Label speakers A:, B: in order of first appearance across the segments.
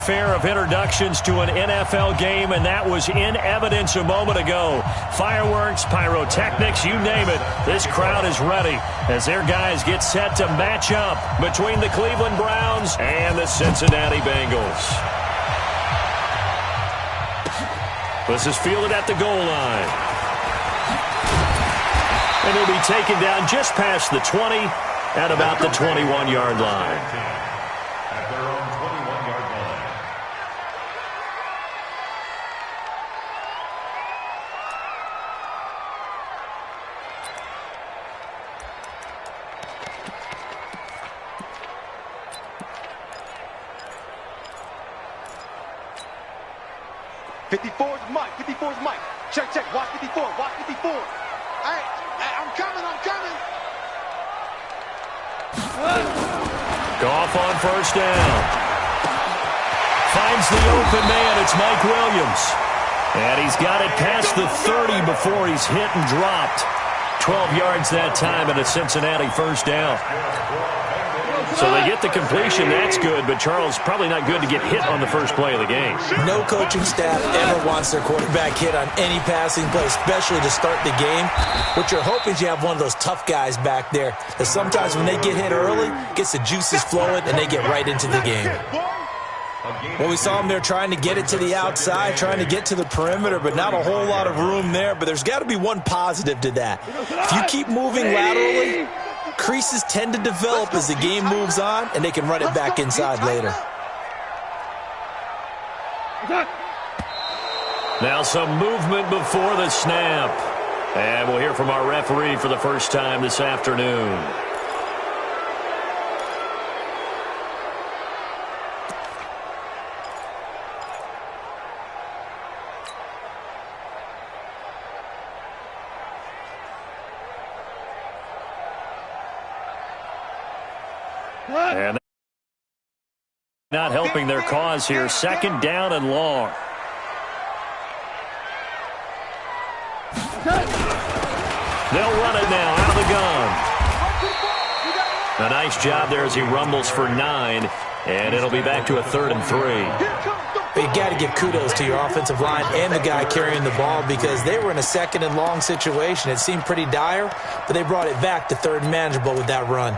A: Fair of introductions to an NFL game, and that was in evidence a moment ago. Fireworks, pyrotechnics, you name it. This crowd is ready as their guys get set to match up between the Cleveland Browns and the Cincinnati Bengals. This is fielded at the goal line. And he'll be taken down just past the 20 at about the 21-yard line.
B: 54's Mike. 54's Mike. Check, check. Watch 54. Watch 54. Hey, I'm coming. I'm coming.
A: Goff on first down. Finds the open man. It's Mike Williams. And he's got it past the 30 before he's hit and dropped. 12 yards that time and a Cincinnati first down. So they get the completion, that's good, but Charles, probably not good to get hit on the first play of the game.
C: No coaching staff ever wants their quarterback hit on any passing play, especially to start the game. What you're hoping is you have one of those tough guys back there that sometimes when they get hit early, gets the juices flowing, and they get right into the game. Well, we saw them there trying to get it to the outside, trying to get to the perimeter, but not a whole lot of room there. But there's got to be one positive to that. If you keep moving laterally, creases tend to develop as the game moves on, and they can run it back inside later.
A: Now some movement before the snap. And we'll hear from our referee for the first time this afternoon. And not helping their cause here. Second down and long. They'll run it now out of the gun. A nice job there as he rumbles for 9. And it'll be back to a 3rd and 3.
C: But you got to give kudos to your offensive line and the guy carrying the ball because they were in a 2nd and long situation. It seemed pretty dire, but they brought it back to 3rd and manageable with that run.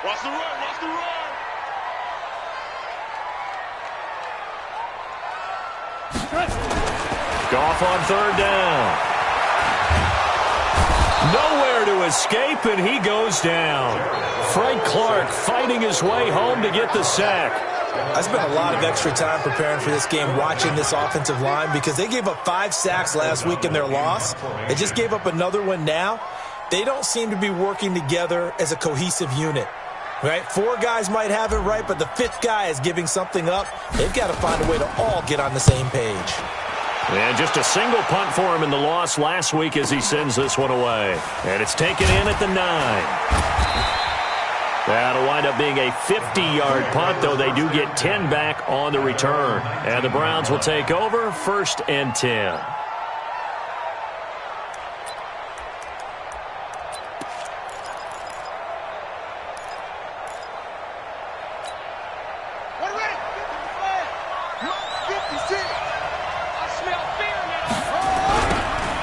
B: Watch the run, watch the run.
A: Goff on 3rd down. Nowhere to escape, and he goes down. Frank Clark fighting his way home to get the sack.
C: I spent a lot of extra time preparing for this game watching this offensive line because they gave up 5 sacks last week in their loss. They just gave up another one now. They don't seem to be working together as a cohesive unit. Right? 4 guys might have it right, but the 5th guy is giving something up. They've got to find a way to all get on the same page.
A: And just a single punt for him in the loss last week as he sends this one away. And it's taken in at the 9. That'll wind up being a 50-yard punt, though they do get 10 back on the return. And the Browns will take over 1st and 10.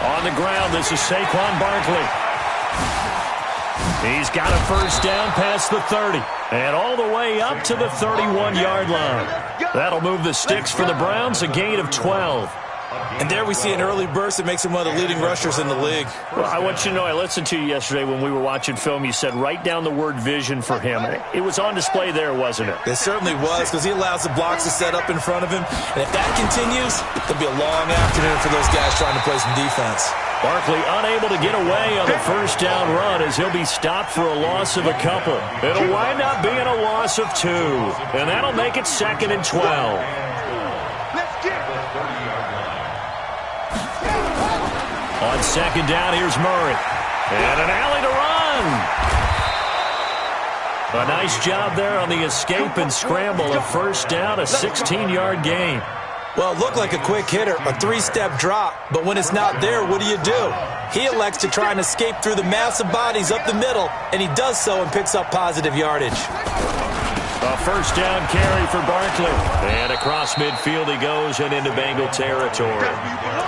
A: On the ground, this is Saquon Barkley. He's got a first down past the 30 and all the way up to the 31-yard line. That'll move the sticks for the Browns, a gain of 12.
C: And there we see an early burst that makes him one of the leading rushers in the league.
A: Well, I want you to know, I listened to you yesterday when we were watching film. You said write down the word vision for him. It was on display there, wasn't it?
C: It certainly was because he allows the blocks to set up in front of him. And if that continues, it'll be a long afternoon for those guys trying to play some defense.
A: Barkley unable to get away on the first down run as he'll be stopped for a loss of a couple. It'll wind up being a loss of 2. And that'll make it 2nd and 12. On 2nd down, here's Murray. And an alley to run. A nice job there on the escape and scramble. A first down, a 16-yard gain.
C: Well, it looked like a quick hitter, a three-step drop, but when it's not there, what do? He elects to try and escape through the massive bodies up the middle, and he does so and picks up positive yardage.
A: A first down carry for Barkley. And across midfield he goes and into Bengal territory.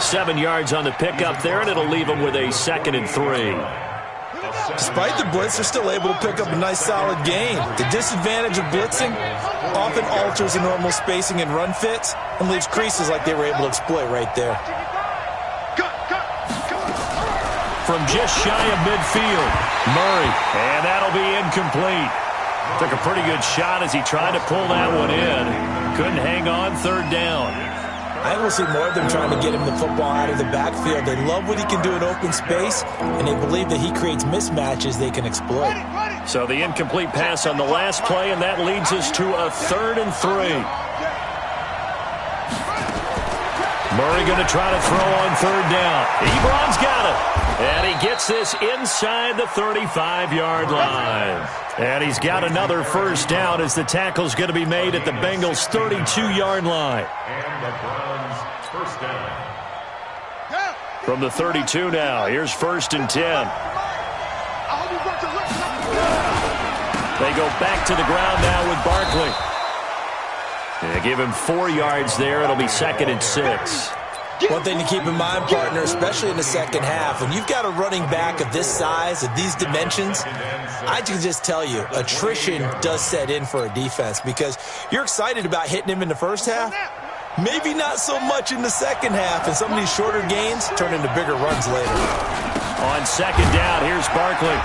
A: 7 yards on the pickup there, and it'll leave him with a 2nd and 3.
C: Despite the blitz, they're still able to pick up a nice solid gain. The disadvantage of blitzing often alters the normal spacing and run fits and leaves creases like they were able to exploit right there.
A: From just shy of midfield, Murray, and that'll be incomplete. Took a pretty good shot as he tried to pull that one in. Couldn't hang on, 3rd down.
C: I will see more of them trying to get him the football out of the backfield. They love what he can do in open space, and they believe that he creates mismatches they can exploit.
A: So the incomplete pass on the last play, and that leads us to a 3rd and 3. Murray going to try to throw on 3rd down. Ebron's got it. And he gets this inside the 35-yard line. And he's got another first down as the tackle's going to be made at the Bengals' 32-yard line.
D: And the Browns first down.
A: From the 32 now, here's 1st and 10. They go back to the ground now with Barkley. They give him 4 yards there. It'll be 2nd and 6.
C: One thing to keep in mind, partner, especially in the second half, when you've got a running back of this size, of these dimensions, I can just tell you, attrition does set in for a defense because you're excited about hitting him in the first half. Maybe not so much in the second half, and some of these shorter gains turn into bigger runs later.
A: On 2nd down, here's Barkley.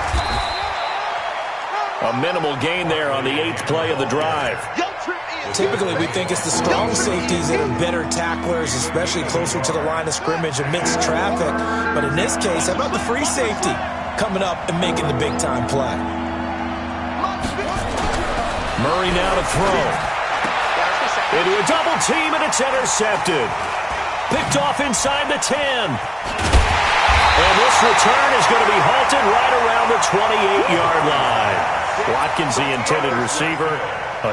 A: A minimal gain there on the 8th play of the drive.
C: Typically, we think it's the strong safeties that are better tacklers, especially closer to the line of scrimmage amidst traffic. But in this case, how about the free safety coming up and making the big-time play?
A: Murray now to throw. Into a double team, and it's intercepted. Picked off inside the 10. And this return is going to be halted right around the 28-yard line. Watkins, the intended receiver.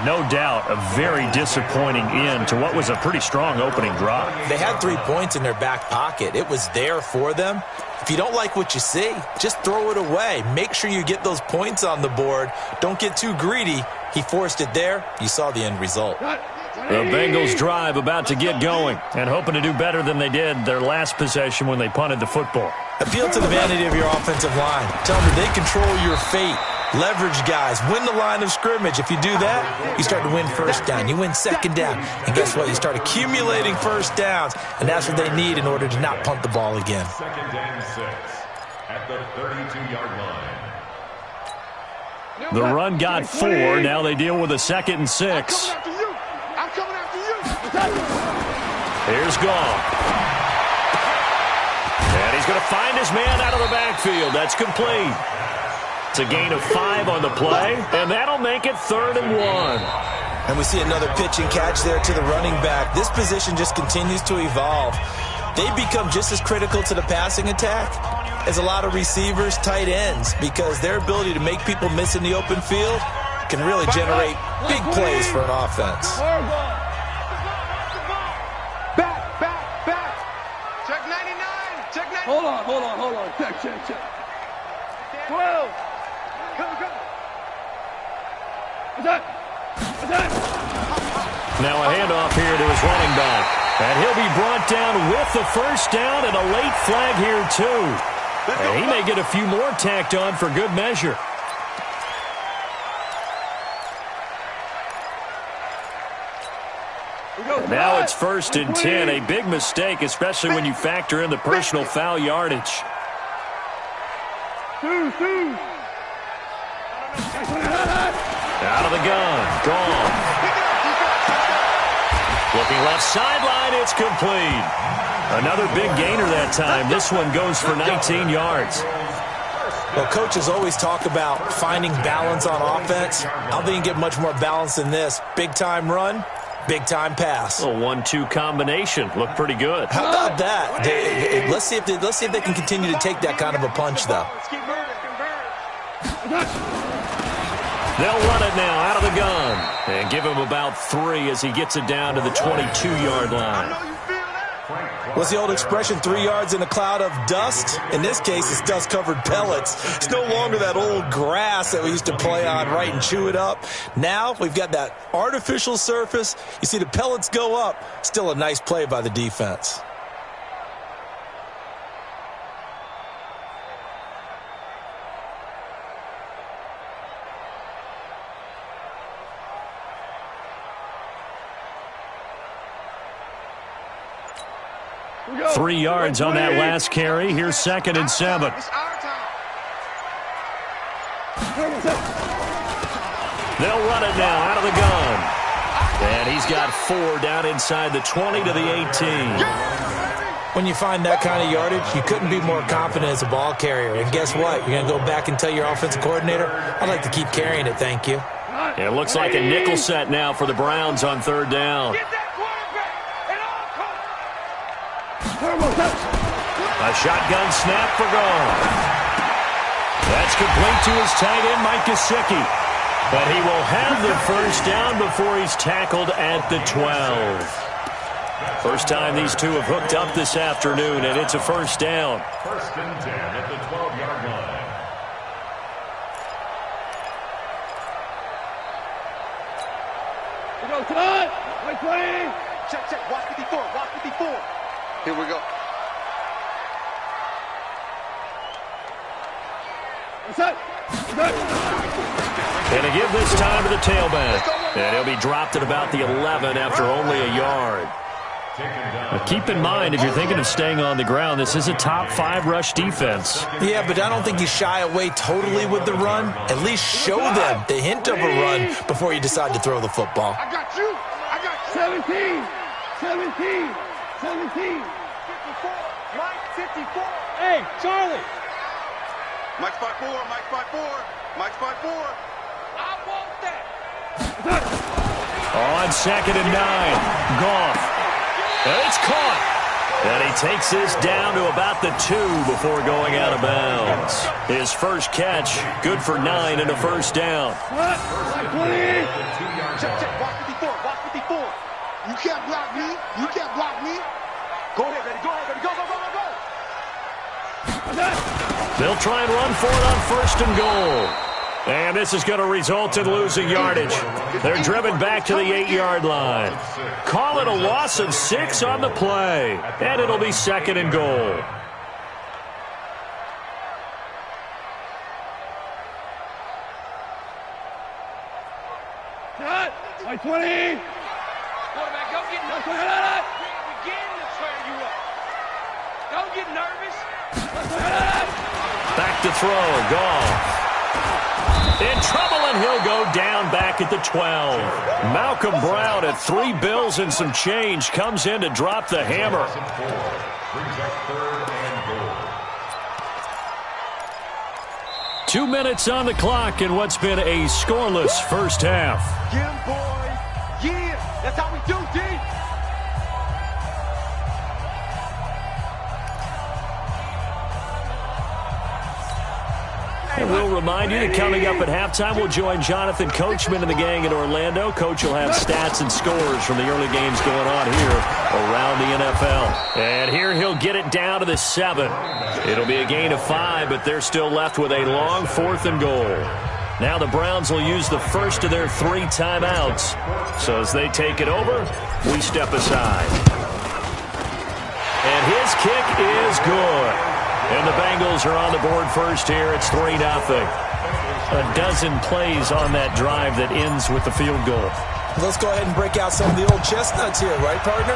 A: No doubt a very disappointing end to what was a pretty strong opening drop.
C: They had 3 points in their back pocket. It was there for them. If you don't like what you see, just throw it away. Make sure you get those points on the board. Don't get too greedy. He forced it there. You saw the end result.
A: The Bengals drive about to get going and hoping to do better than they did their last possession when they punted the football.
C: Appeal to the vanity of your offensive line. Tell them that they control your fate. Leverage guys. Win the line of scrimmage. If you do that, you start to win first down. You win second down. And guess what? You start accumulating first downs. And that's what they need in order to not punt the ball again.
D: 2nd and 6 at the 32-yard line.
A: The run got 4. Now they deal with a 2nd and 6.
B: I'm coming after you.
A: Here's Goff. And he's going to find his man out of the backfield. That's complete. It's a gain of 5 on the play, and that'll make it 3rd and 1.
C: And we see another pitch and catch there to the running back. This position just continues to evolve. They become just as critical to the passing attack as a lot of receivers, tight ends, because their ability to make people miss in the open field can really generate big plays for an offense.
B: Back. Check 99. Check 99.
E: Hold on. Check. 12. Come. What's that?
A: Now a handoff here to his running back. And he'll be brought down with the first down and a late flag here, too. And he may get a few more tacked on for good measure. And now it's 1st and 10. A big mistake, especially when you factor in the personal foul yardage. Out of the gun. Gone. Looking left sideline. It's complete. Another big gainer that time. This one goes for 19 yards.
C: Well, coaches always talk about finding balance on offense. I don't think you get much more balance than this. Big-time run, big-time pass.
A: A 1-2 combination. Looked pretty good.
C: How about that? Let's see if they can continue to take that kind of a punch, though.
A: They'll run it now out of the gun and give him about 3 as he gets it down to the 22-yard line.
C: What's the old expression, 3 yards in a cloud of dust? In this case, it's dust-covered pellets. It's no longer that old grass that we used to play on, right, and chew it up. Now we've got that artificial surface. You see the pellets go up. Still a nice play by the defense.
E: Go.
A: 3 yards on that last carry. Here's 2nd and 7. They'll run it now out of the gun. And he's got 4 down inside the 20 to the 18.
C: When you find that kind of yardage, you couldn't be more confident as a ball carrier. And guess what? You're going to go back and tell your offensive coordinator, I'd like to keep carrying it, thank you.
A: It looks like a nickel set now for the Browns on 3rd down. A shotgun snap for gone. That's complete to his tight end, Mike Gesicki. But he will have the 1st down before he's tackled at the 12. First time these two have hooked up this afternoon, and it's a 1st down.
D: 1st and 10 at the 12-yard line.
E: We go, Todd. Wait, 20.
B: Check. Watch 54. Watch 54. Here we go.
A: And to give this time to the tailback. And he'll be dropped at about the 11 after only a yard. Now keep in mind, if you're thinking of staying on the ground, this is a top 5 rush defense.
C: Yeah, but I don't think you shy away totally with the run. At least show them the hint of a run before you decide to throw the football.
B: I got you.
E: 17.
B: 54. Mike, 54.
E: Hey, Charlie.
B: Mike's 5'4". Mike's 5'4". Mike's 5'4". I want that.
A: On 2nd and 9. Goff. And it's caught. And he takes this down to about the 2 before going out of bounds. His first catch, good for 9 and a 1st down.
E: What? 20.
B: Check. Watch 54. Watch 54. You can't block me. You can't block me. Go ahead, baby. Go.
A: They'll try and run for it on 1st and goal. And this is going to result in losing yardage. They're driven back to the 8-yard line. Call it a loss of 6 on the play. And it'll be 2nd and goal.
E: Cut. Wait, 20.
F: Quarterback, don't get nervous. We're beginning to tear you up. Don't get nervous.
A: Back to throw. Goff. In trouble, and he'll go down back at the 12. Malcolm Brown at 3 bills and some change comes in to drop the hammer.
D: Brings up 3rd and goal.
A: 2 minutes on the clock in what's been a scoreless first half.
B: Get him, boys. Yeah. That's how we do, D.
A: And we'll remind you that coming up at halftime, we'll join Jonathan Coachman and the gang in Orlando. Coach will have stats and scores from the early games going on here around the NFL. And here he'll get it down to the 7. It'll be a gain of 5, but they're still left with a long 4th and goal. Now the Browns will use the first of their 3 timeouts. So as they take it over, we step aside. And his kick is good. And the Bengals are on the board first here. It's 3-0. A dozen plays on that drive that ends with the field goal.
C: Let's go ahead and break out some of the old chestnuts here, right, partner?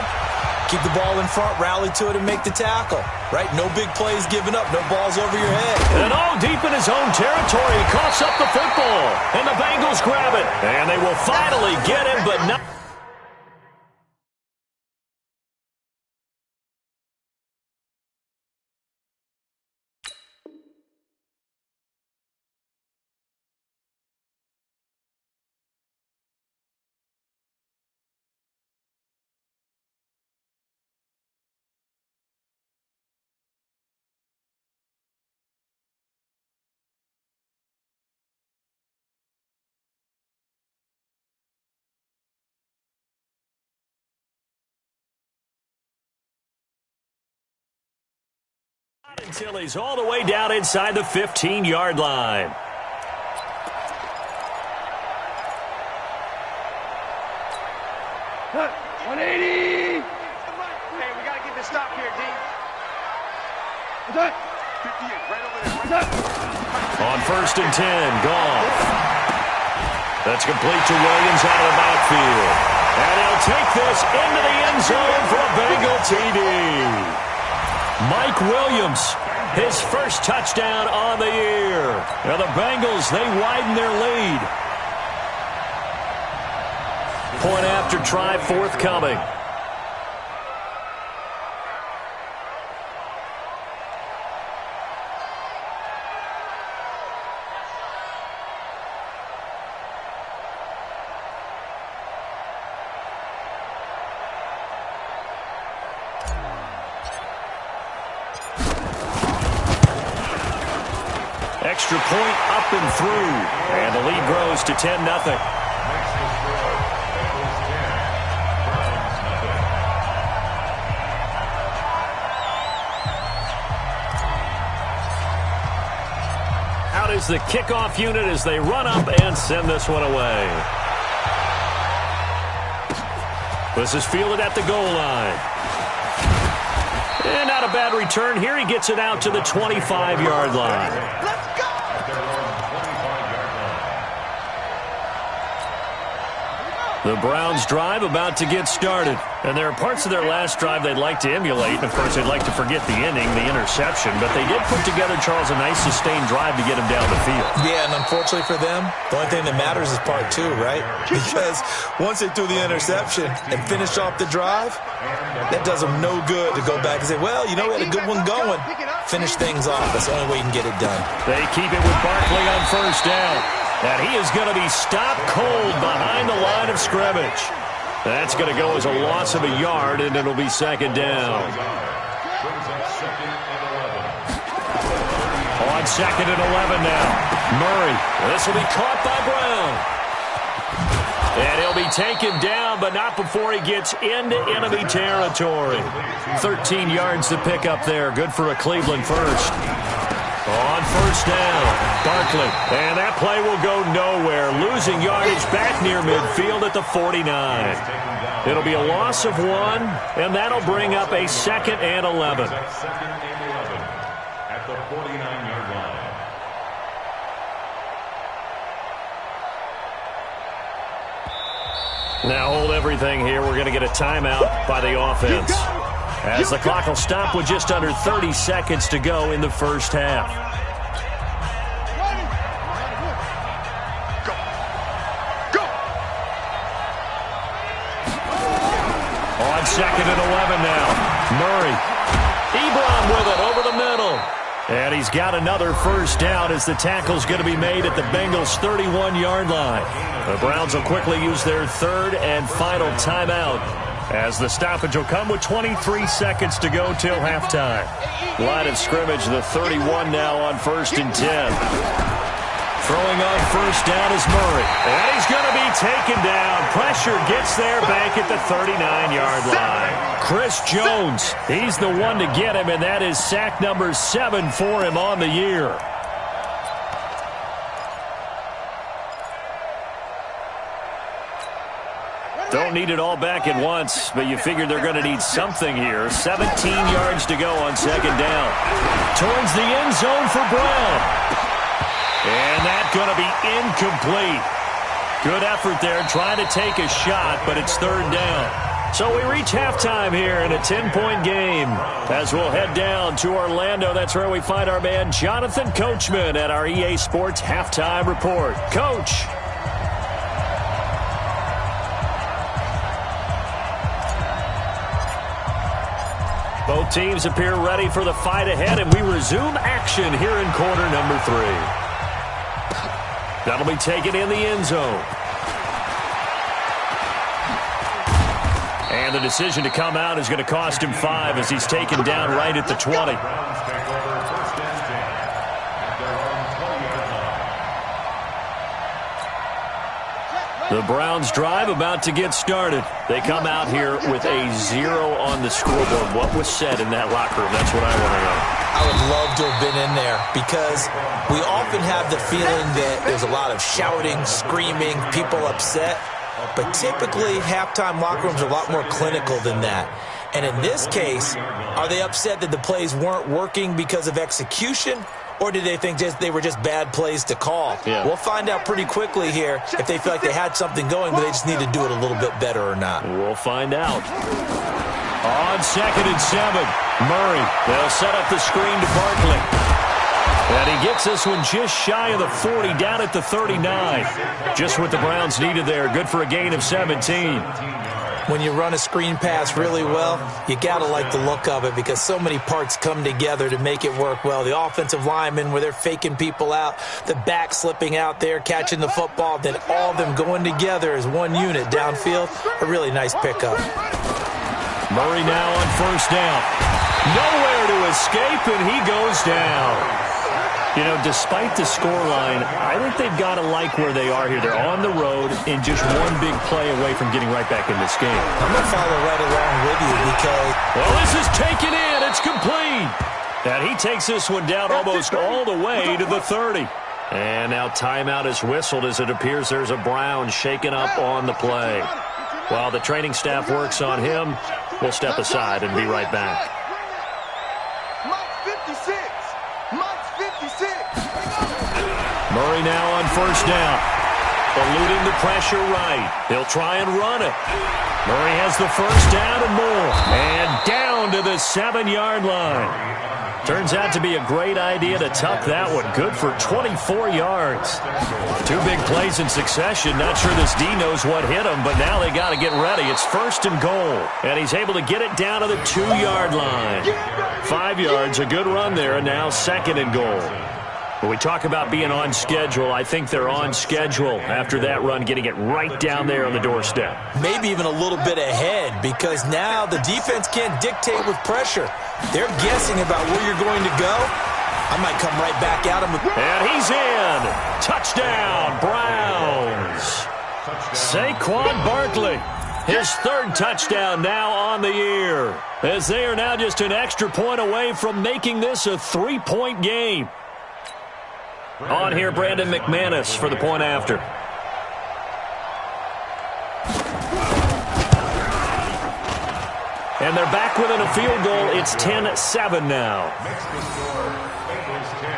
C: Keep the ball in front, rally to it, and make the tackle, right? No big plays given up, no balls over your head.
A: And deep in his own territory, he coughs up the football. And the Bengals grab it. And they will finally get him, but not. Until he's all the way down inside the 15-yard line.
E: Cut. 180.
B: Hey, we got to get this stop here, D.
E: Cut.
B: 58, right over there.
E: Cut.
A: On 1st and 10, Goff. That's complete to Williams out of the backfield. And he'll take this into the end zone for a Bengal TD. Mike Williams, his first touchdown on the year. Now the Bengals, they widen their lead. Point after try forthcoming. Extra point up and through. And the lead grows to 10-0. Out is the kickoff unit as they run up and send this one away. This is fielded at the goal line. And not a bad return here. He gets it out to the 25-yard line.
B: Let's go!
A: The Browns' drive about to get started. And there are parts of their last drive they'd like to emulate. And, of course, they'd like to forget the inning, the interception. But they did put together, Charles, a nice sustained drive to get him down the field.
C: Yeah, and unfortunately for them, the only thing that matters is part two, right? Because once they threw the interception and finished off the drive, that does them no good to go back and say, well, you know, we had a good one going. Finish things off. That's the only way you can get it done.
A: They keep it with Barkley on 1st down. And he is going to be stopped cold behind the line of scrimmage. That's going to go as a loss of a yard, and it'll be 2nd down. On 2nd and 11 now. Murray. This will be caught by Brown. And he'll be taken down, but not before he gets into enemy territory. 13 yards to pick up there. Good for a Cleveland first. On 1st down, Barkley. And that play will go nowhere. Losing yardage back near midfield at the 49. It'll be a loss of 1, and that'll bring up a 2nd and 11.
D: At the 49-yard line.
A: Now hold everything here. We're going to get a timeout by the offense, as the clock will stop with just under 30 seconds to go in the first half.
B: Go!
A: On 2nd and 11 now. Murray. Ebron with it over the middle. And he's got another first down as the tackle's going to be made at the Bengals' 31-yard line. The Browns will quickly use their 3rd and final timeout, as the stoppage will come with 23 seconds to go till halftime. Line of scrimmage, the 31 now on 1st and 10. Throwing on 1st down is Murray. And he's going to be taken down. Pressure gets there back at the 39-yard line. Chris Jones, he's the one to get him, and that is sack number 7 for him on the year. Don't need it all back at once, but you figure they're going to need something here. 17 yards to go on 2nd down. Towards the end zone for Brown. And that's going to be incomplete. Good effort there trying to take a shot, but it's 3rd down. So we reach halftime here in a 10-point game as we'll head down to Orlando. That's where we find our man Jonathan Coachman at our EA Sports Halftime Report. Coach. Both teams appear ready for the fight ahead, and we resume action here in quarter number 3. That'll be taken in the end zone. And the decision to come out is going to cost him 5 as he's taken down right at the 20. The Browns drive about to get started. They come out here with a 0 on the scoreboard. What was said in that locker room? That's what I want to know.
C: I would love to have been in there because we often have the feeling that there's a lot of shouting, screaming, people upset. But typically, halftime locker rooms are a lot more clinical than that. And in this case, are they upset that the plays weren't working because of execution? Or did they think they were just bad plays to call?
A: Yeah.
C: We'll find out pretty quickly here if they feel like they had something going, but they just need to do it a little bit better or not.
A: We'll find out. On 2nd and 7, Murray. They'll set up the screen to Barkley. And he gets this one just shy of the 40, down at the 39. Just what the Browns needed there. Good for a gain of 17.
C: When you run a screen pass really well, you got to like the look of it because so many parts come together to make it work well. The offensive linemen, where they're faking people out, the back slipping out there, catching the football, then all of them going together as one unit downfield. A really nice pickup.
A: Murray now on 1st down. Nowhere to escape, and he goes down. You know, despite the scoreline, I think they've got to like where they are here. They're on the road and just one big play away from getting right back in this game.
C: I'm going to follow right along with you because...
A: Well, this is taken in. It's complete. And he takes this one down almost all the way to the 30. And now timeout is whistled as it appears there's a Brown shaken up on the play. While the training staff works on him, we'll step aside and be right back. Murray now on 1st down. Eluding the pressure right. He'll try and run it. Murray has the 1st down and more. And down to the 7-yard line. Turns out to be a great idea to tuck that one. Good for 24 yards. 2 big plays in succession. Not sure this D knows what hit him, but now they got to get ready. It's 1st and goal. And he's able to get it down to the 2-yard line. 5 yards, a good run there, and now 2nd and goal. When we talk about being on schedule, I think they're on schedule after that run, getting it right down there on the doorstep.
C: Maybe even a little bit ahead because now the defense can't dictate with pressure. They're guessing about where you're going to go. I might come right back at him.
A: And he's in. Touchdown, Browns. Saquon Barkley. His 3rd touchdown now on the year. As they are now just an extra point away from making this a 3-point game. On here, Brandon McManus for the point after. And they're back within a field goal. It's 10-7 now.
D: Makes the score, Bengals 10,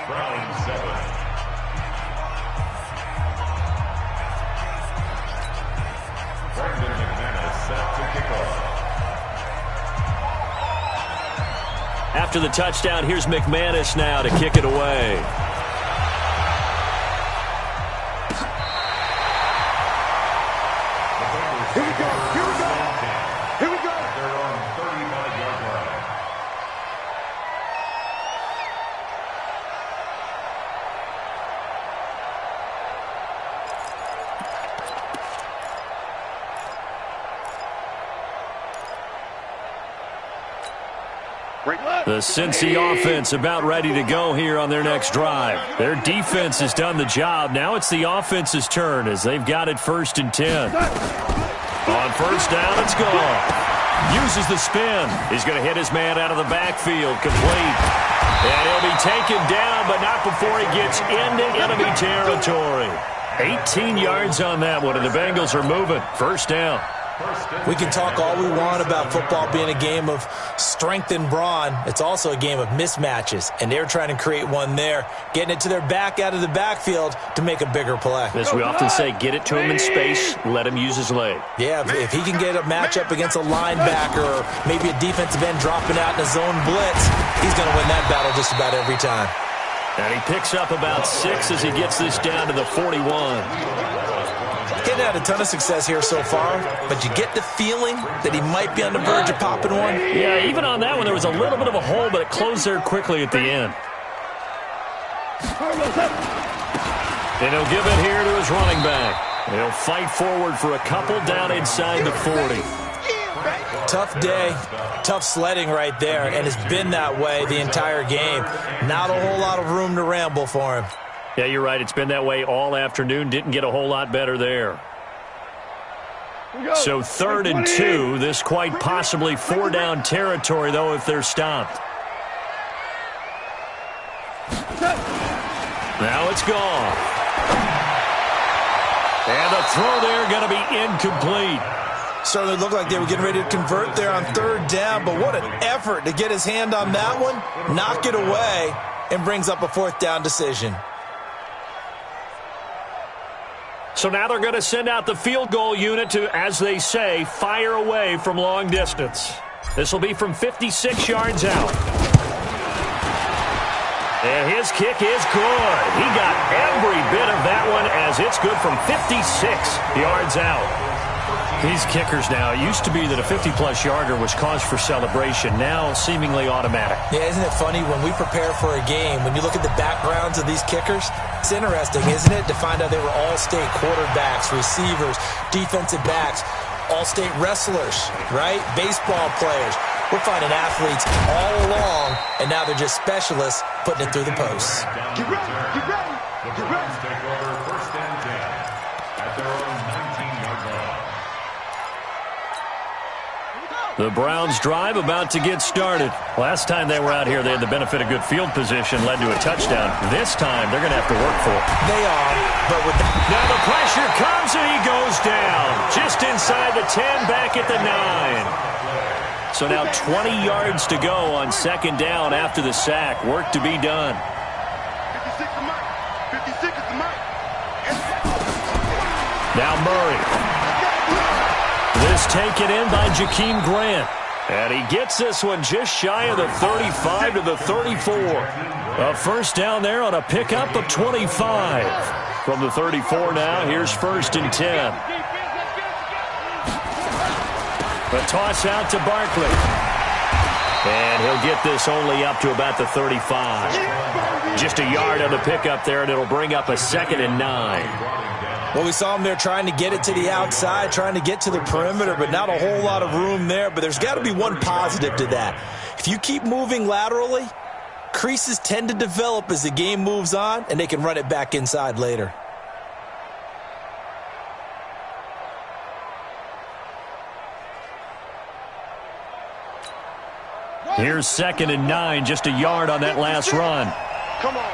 D: Browns 7. Brandon McManus set to kick off.
A: After the touchdown, here's McManus now to kick it away.
B: Here we go. Here we go.
D: They're on 35-yard line.
A: The Cincy offense about ready to go here on their next drive. Their defense has done the job. Now it's the offense's turn as they've got it 1st and 10. On 1st down, it's gone. Uses the spin. He's going to hit his man out of the backfield. Complete. And he'll be taken down, but not before he gets into enemy territory. 18 yards on that one, and the Bengals are moving. 1st down.
C: We can talk all we want about football being a game of strength and brawn. It's also a game of mismatches, and they're trying to create one there, getting it to their back out of the backfield to make a bigger play.
A: As we often say, get it to him in space, let him use his leg.
C: Yeah, if he can get a matchup against a linebacker or maybe a defensive end dropping out in a zone blitz, he's going to win that battle just about every time.
A: And he picks up about 6 as he gets this down to the 41.
C: Getting had a ton of success here so far, but you get the feeling that he might be on the verge of popping one.
A: Yeah, even on that one, there was a little bit of a hole, but it closed there quickly at the end. And he'll give it here to his running back. And he'll fight forward for a couple down inside the 40.
C: Tough day, tough sledding right there, and it's been that way the entire game. Not a whole lot of room to ramble for him.
A: Yeah, you're right. It's been that way all afternoon. Didn't get a whole lot better there. So 3rd and 2. This quite possibly 4-down territory, though, if they're stopped. Now it's gone. And the throw there going to be incomplete.
C: Certainly looked like they were getting ready to convert there on 3rd down, but what an effort to get his hand on that one, knock it away, and brings up a 4th down decision.
A: So now they're going to send out the field goal unit to, as they say, fire away from long distance. This will be from 56 yards out. And his kick is good. He got every bit of that one as it's good from 56 yards out. These kickers now, it used to be that a 50-plus yarder was cause for celebration. Now seemingly automatic.
C: Yeah, isn't it funny when we prepare for a game, when you look at the backgrounds of these kickers, it's interesting, isn't it, to find out they were all-state quarterbacks, receivers, defensive backs, all-state wrestlers, right? Baseball players. We're finding athletes all along, and now they're just specialists putting it through the posts.
B: Get ready, get ready, get ready.
D: Take over 1st and 10 at their own 19-yard line.
A: The Browns drive about to get started. Last time they were out here, they had the benefit of good field position, led to a touchdown. This time, they're going to have to work for it.
C: They are, but with that...
A: Now the pressure comes and he goes down. Just inside the 10, back at the 9. So now 20 yards to go on 2nd down after the sack. Work to be done.
B: 56 is mine. 56 is mine.
A: Now Murray. This taken in by Jakeem Grant. And he gets this one just shy of the 35 to the 34. A 1st down there on a pickup of 25. From the 34 now, here's 1st and 10. The toss out to Barkley. And he'll get this only up to about the 35. Just a yard on the pickup there, and it'll bring up a 2nd and 9.
C: Well, we saw him there trying to get it to the outside, trying to get to the perimeter, but not a whole lot of room there. But there's got to be one positive to that. If you keep moving laterally, creases tend to develop as the game moves on, and they can run it back inside later.
A: Here's 2nd and 9, just a yard on that last run.
B: Come on.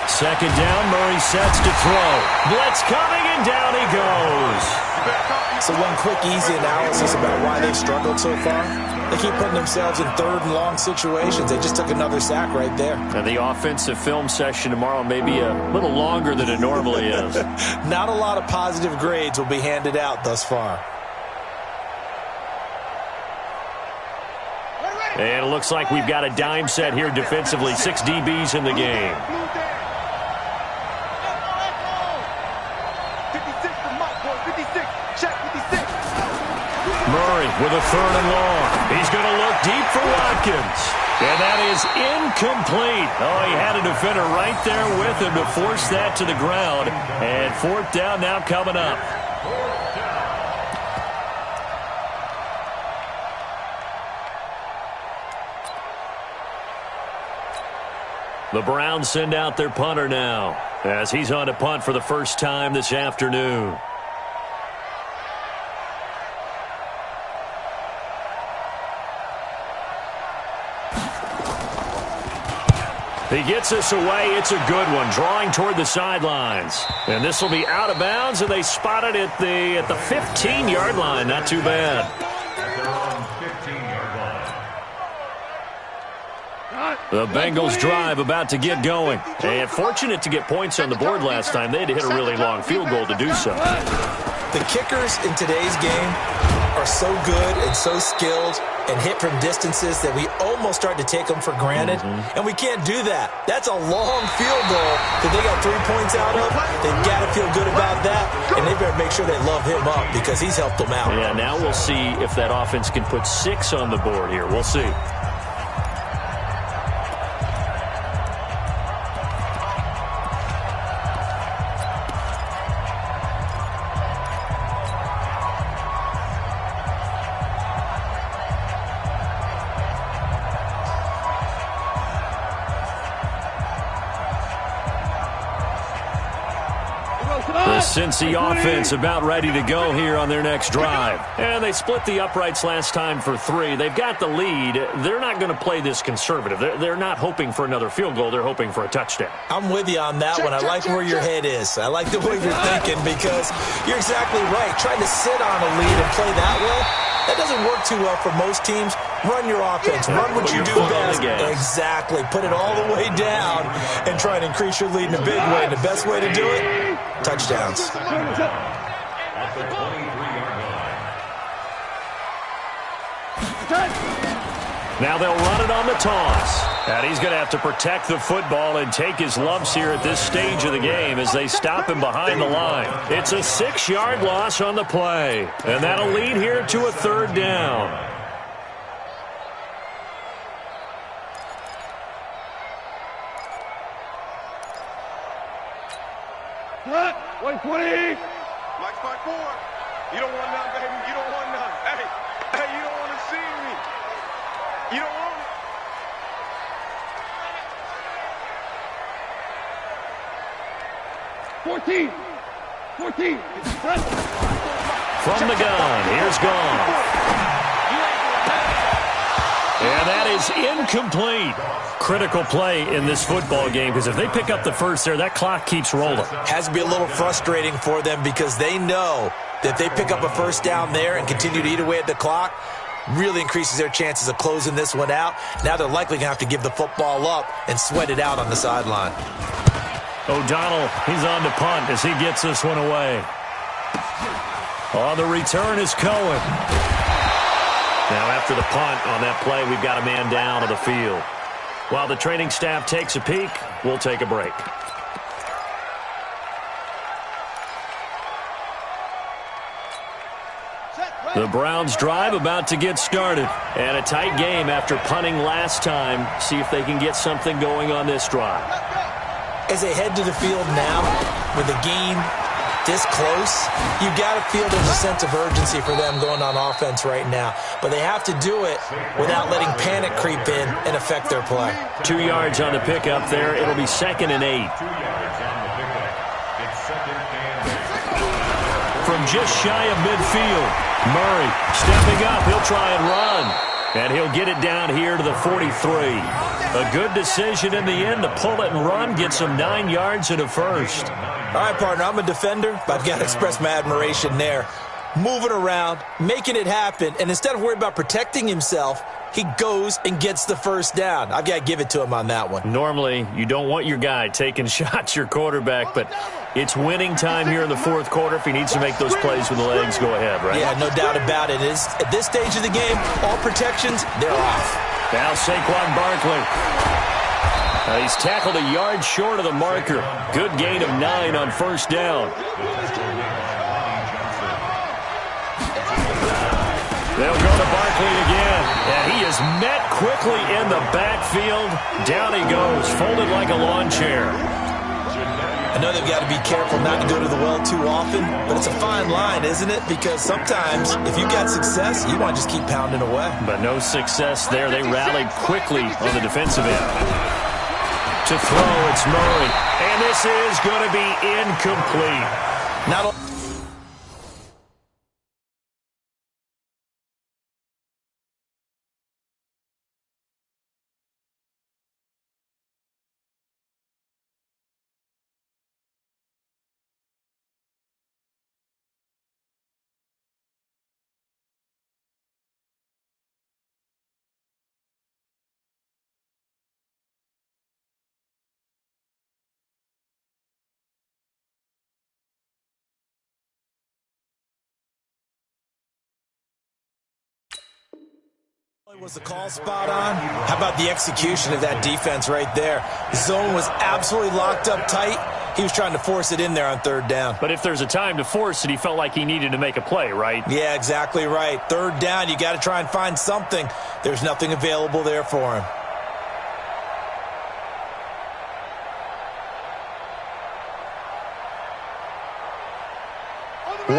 A: 2nd down, Murray sets to throw. Blitz coming, and down he goes.
C: So one quick, easy analysis about why they've struggled so far. They keep putting themselves in 3rd and long situations. They just took another sack right there.
A: And the offensive film session tomorrow may be a little longer than it normally is.
C: Not a lot of positive grades will be handed out thus far.
A: And it looks like we've got a dime set here defensively. 6 DBs in the game.
B: 56 for Mike, boy. 56. Check 56.
A: Murray with a 3rd and long. He's going to look deep for Watkins. And that is incomplete. Oh, he had a defender right there with him to force that to the ground. And 4th down now coming up. The Browns send out their punter now as he's on to punt for the first time this afternoon. He gets this away. It's a good one, drawing toward the sidelines. And this will be out of bounds, and they spot it at the 15-yard line. Not too bad. The Bengals drive about to get going. And fortunate to get points on the board last time. They had to hit a really long field goal to do so.
C: The kickers in today's game are so good and so skilled and hit from distances that we almost start to take them for granted. And we can't do that. That's a long field goal that they got 3 points out of. They've got to feel good about that, and they better make sure they love him up because he's helped them out.
A: Yeah, now we'll see if that offense can put 6 on the board here. We'll see. The Cincy offense about ready to go here on their next drive. And they split the uprights last time for 3. They've got the lead. They're not going to play this conservative. They're not hoping for another field goal. They're hoping for a touchdown.
C: I'm with you on that one. I like where your head is. I like the way you're thinking because you're exactly right. Trying to sit on a lead and play that way, that doesn't work too well for most teams. Run your offense. Run what you do best. Exactly. Put it all the way down and try and increase your lead in a big way. And the best way to do it, touchdowns.
D: At the 23-yard line.
A: Now they'll run it on the toss. And he's going to have to protect the football and take his lumps here at this stage of the game as they stop him behind the line. It's a 6-yard loss on the play. And that'll lead here to a 3rd down.
E: Cut. 120.
B: Mike's my 4. You don't want none, baby. You don't want none. Hey, you don't want to see me. You don't want it.
E: 14. Cut.
A: From the gun, here's Gone. And that is incomplete. Critical play in this football game because if they pick up the first there, that clock keeps rolling.
C: Has to be a little frustrating for them because they know that if they pick up a first down there and continue to eat away at the clock, really increases their chances of closing this one out. Now they're likely going to have to give the football up and sweat it out on the sideline.
A: O'Donnell, he's on to punt as he gets this one away. On the return is Cohen. Now after the punt on that play, we've got a man down on the field. While the training staff takes a peek, we'll take a break. The Browns drive about to get started. And a tight game after punting last time. See if they can get something going on this drive.
C: As they head to the field now with the game this close, you got to feel there's a sense of urgency for them going on offense right now. But they have to do it without letting panic creep in and affect their play.
A: 2 yards on the pickup there. It'll be 2nd and 8.
D: 2 yards on the pickup. It's 2nd and 8.
A: From just shy of midfield, Murray stepping up. He'll try and run. And he'll get it down here to the 43. A good decision in the end to pull it and run. Get some 9 yards and a first.
C: All right, partner, I'm a defender, but I've got to express my admiration there. Moving around, making it happen, and instead of worrying about protecting himself, he goes and gets the first down. I've got to give it to him on that one.
A: Normally, you don't want your guy taking shots, your quarterback, but it's winning time here in the 4th quarter. If he needs to make those plays with the legs, go ahead, right?
C: Yeah, no doubt about it. At this stage of the game, all protections, they're off.
A: Now Saquon Barkley. He's tackled a yard short of the marker. Good gain of 9 on first down. They'll go to Barkley again. And he is met quickly in the backfield. Down he goes, folded like a lawn chair.
C: I know they've got to be careful not to go to the well too often, but it's a fine line, isn't it? Because sometimes if you've got success, you want to just keep pounding away.
A: But no success there. They rallied quickly on the defensive end. To throw, it's Murray. And this is going to be incomplete.
C: Not was the call spot on? How about the execution of that defense right there? The zone was absolutely locked up tight. He was trying to force it in there on 3rd down.
A: But if there's a time to force it, he felt like he needed to make a play, right?
C: Yeah, exactly right. 3rd down, you got to try and find something. There's nothing available there for him.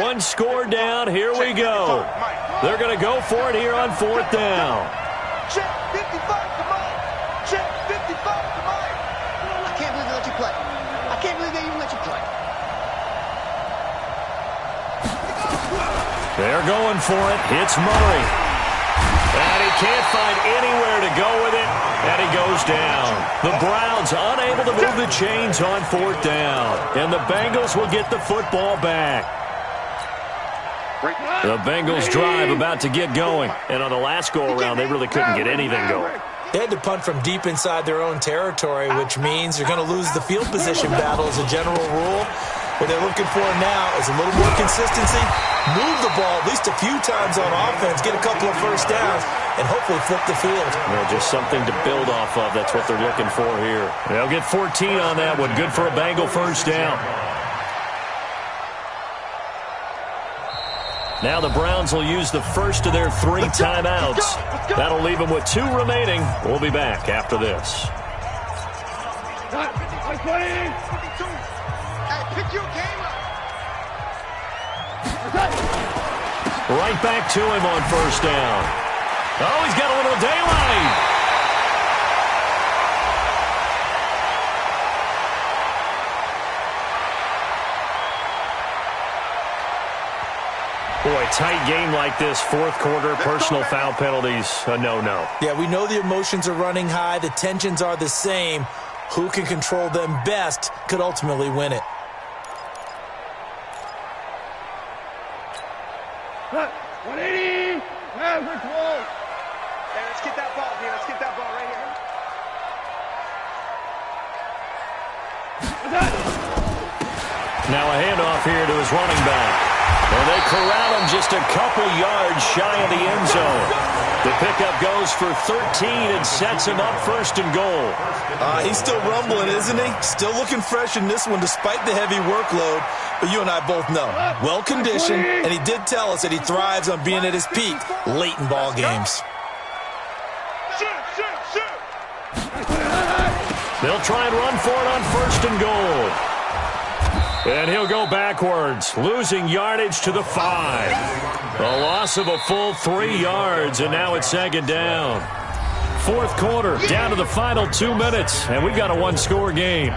A: One score down. Here we go. They're going to go for it here on 4th down.
B: Check 55 to Mike. Check 55 to Mike. I can't believe they let you play. I can't believe they even let you play.
A: They're going for it. Hits Murray. And he can't find anywhere to go with it. And he goes down. The Browns unable to move the chains on 4th down. And the Bengals will get the football back. The Bengals drive about to get going. And on the last go-around, they really couldn't get anything going.
C: They had to punt from deep inside their own territory, which means they're going to lose the field position battle as a general rule. What they're looking for now is a little more consistency, move the ball at least a few times on offense, get a couple of first downs, and hopefully flip the field.
A: Well, just something to build off of. That's what they're looking for here. They'll get 14 on that one. Good for a Bengal first down. Now the Browns will use the first of their 3 timeouts. That'll leave them with 2 remaining. We'll be back after this. Right back to him on first down. Oh, he's got a little daylight. Boy, tight game like this, 4th quarter, personal foul penalties, a no-no.
C: Yeah, we know the emotions are running high. The tensions are the same. Who can control them best could ultimately win it.
E: 180. Average wall.
B: Hey, let's get that ball here. Let's get that ball right here.
A: Now a handoff here to his running back. And they corral him just a couple yards shy of the end zone. The pickup goes for 13 and sets him up 1st and goal.
C: He's still rumbling, isn't he? Still looking fresh in this one despite the heavy workload. But you and I both know, well-conditioned, and he did tell us that he thrives on being at his peak late in ball games.
A: They'll try and run for it on 1st and goal. And he'll go backwards, losing yardage to the 5. A loss of a full 3 yards, and now it's 2nd down. 4th quarter, down to the final 2 minutes, and we've got a 1-score game.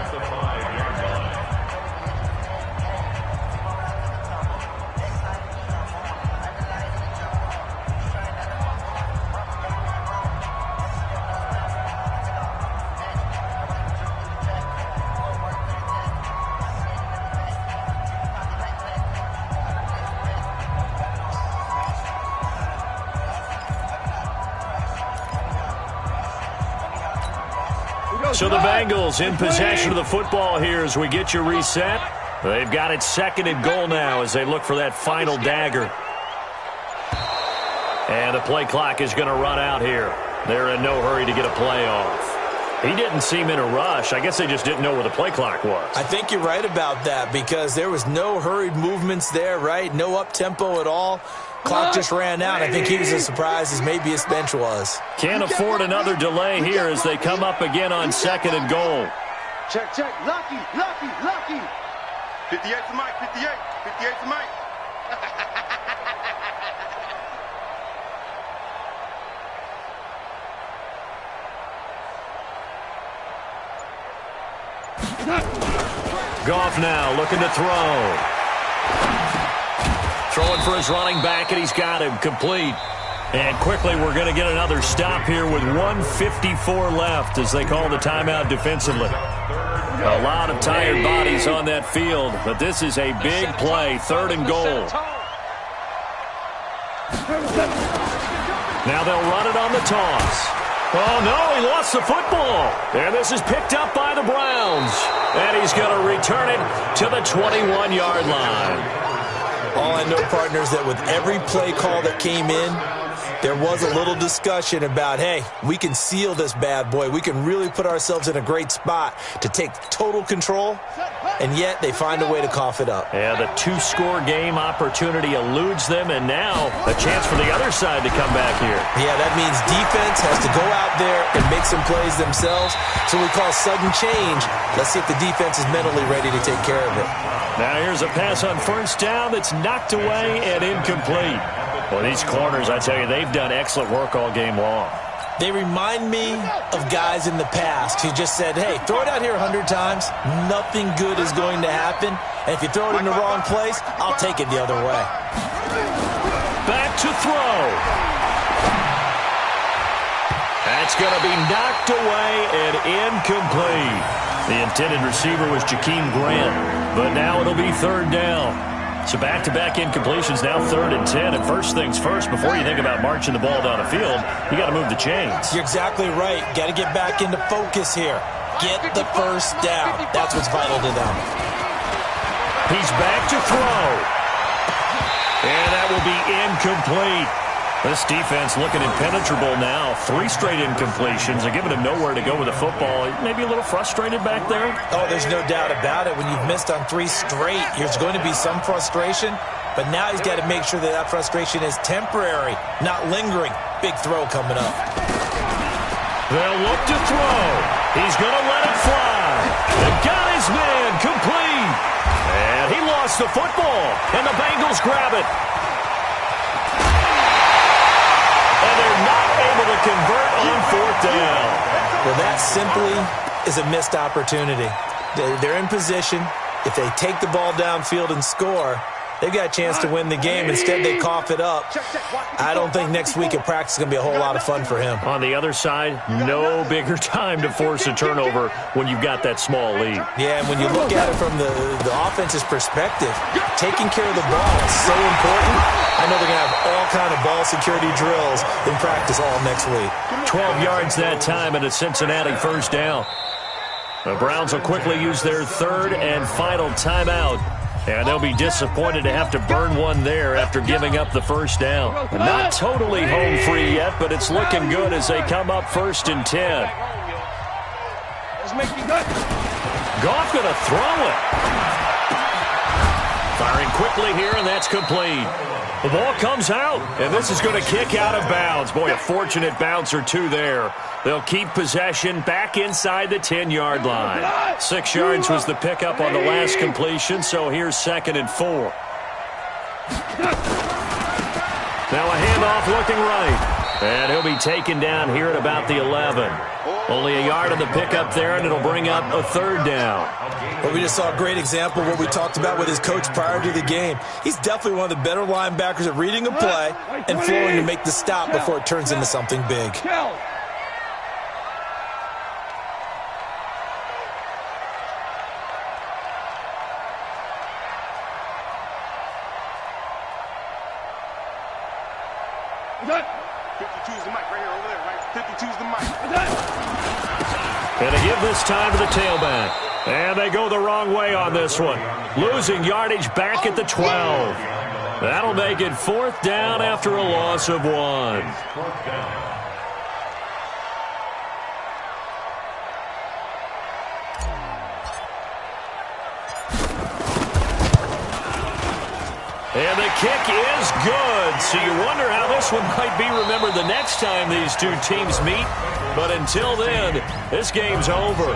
A: So the Bengals in possession of the football here as we get you reset. They've got it 2nd and goal now as they look for that final dagger. And the play clock is going to run out here. They're in no hurry to get a play off. He didn't seem in a rush. I guess they just didn't know where the play clock was.
C: I think you're right about that because there was no hurried movements there, right? No up-tempo at all. Clock just ran out. I think he was as surprised as maybe his bench was.
A: Can't afford another delay here as they come up again on 2nd and goal.
B: Check, check. Lucky. 58 to Mike, 58. 58 to Mike.
A: Goff now looking to throw. Throwing for his running back, and he's got him complete. And quickly, we're going to get another stop here with 1:54 left as they call the timeout defensively. A lot of tired bodies on that field, but this is a big play, 3rd and goal. Now they'll run it on the toss. Oh, no, he lost the football. And this is picked up by the Browns. And he's going to return it to the 21-yard line.
C: All I know, partners, that with every play call that came in, there was a little discussion about, hey, we can seal this bad boy. We can really put ourselves in a great spot to take total control, and yet they find a way to cough it up.
A: Yeah, the 2-score game opportunity eludes them, and now a chance for the other side to come back here.
C: Yeah, that means defense has to go out there and make some plays themselves. So we call sudden change. Let's see if the defense is mentally ready to take care of it.
A: Now here's a pass on 1st down that's knocked away and incomplete. Well, these corners, I tell you, they've done excellent work all game long.
C: They remind me of guys in the past who just said, hey, throw it out here 100 times. Nothing good is going to happen. And if you throw it in the wrong place, I'll take it the other way.
A: to throw. That's going to be knocked away and incomplete. The intended receiver was Jakeem Grant, but now it'll be third down. So back-to-back incompletions, now 3rd and 10. And first things first, before you think about marching the ball down the field, you got to move the chains.
C: You're exactly right. Got to get back into focus here. Get the first down. That's what's vital to them.
A: He's back to throw. And that will be incomplete. This defense looking impenetrable now. 3 straight incompletions. They're giving him nowhere to go with the football. Maybe a little frustrated back there?
C: Oh, there's no doubt about it. When you've missed on 3 straight, there's going to be some frustration. But now he's got to make sure that that frustration is temporary, not lingering. Big throw coming up.
A: They'll look to throw. He's going to let it fly. And got his man complete. And he lost the football. And the Bengals grab it. And they're not able to convert on 4th down.
C: Well, that simply is a missed opportunity. They're in position. If they take the ball downfield and score, they've got a chance to win the game. Instead, they cough it up. I don't think next week at practice is going to be a whole lot of fun for him.
A: On the other side, no bigger time to force a turnover when you've got that small lead.
C: Yeah, and when you look at it from the offense's perspective, taking care of the ball is so important. I know they're going to have all kind of ball security drills in practice all next week.
A: 12 yards that time and a Cincinnati first down. The Browns will quickly use their 3rd and final timeout. And they'll be disappointed to have to burn one there after giving up the first down. Not totally home free yet, but it's looking good as they come up 1st and 10. Goff going to throw it. Firing quickly here, and that's complete. The ball comes out, and this is going to kick out of bounds. Boy, a fortunate bounce or 2 there. They'll keep possession back inside the 10-yard line. 6 yards was the pickup on the last completion, so here's 2nd and 4. Now a handoff looking right. And he'll be taken down here at about the 11. Only a yard on the pickup there, and it'll bring up a 3rd down.
C: Well, we just saw a great example of what we talked about with his coach prior to the game. He's definitely one of the better linebackers at reading a play and flowing to make the stop before it turns into something big.
A: And they give this time to the tailback. And they go the wrong way on this one. Losing yardage back at the 12. That'll make it 4th down after a loss of 1. And the kick is good. So you wonder how this one might be remembered the next time these two teams meet. But until then, this game's over.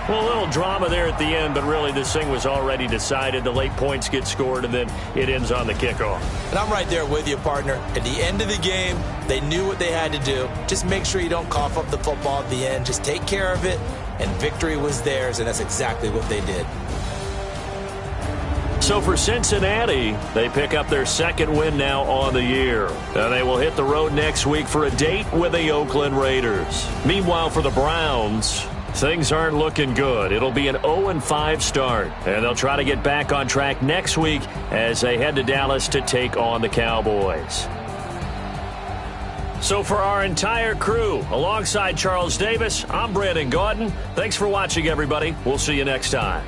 A: Well, a little drama there at the end, but really this thing was already decided. The late points get scored, and then it ends on the kickoff.
C: And I'm right there with you, partner. At the end of the game, they knew what they had to do. Just make sure you don't cough up the football at the end. Just take care of it, and victory was theirs, and that's exactly what they did.
A: So for Cincinnati, they pick up their 2nd win now on the year. And they will hit the road next week for a date with the Oakland Raiders. Meanwhile, for the Browns, things aren't looking good. It'll be an 0-5 start. And they'll try to get back on track next week as they head to Dallas to take on the Cowboys. So for our entire crew, alongside Charles Davis, I'm Brandon Gaudin. Thanks for watching, everybody. We'll see you next time.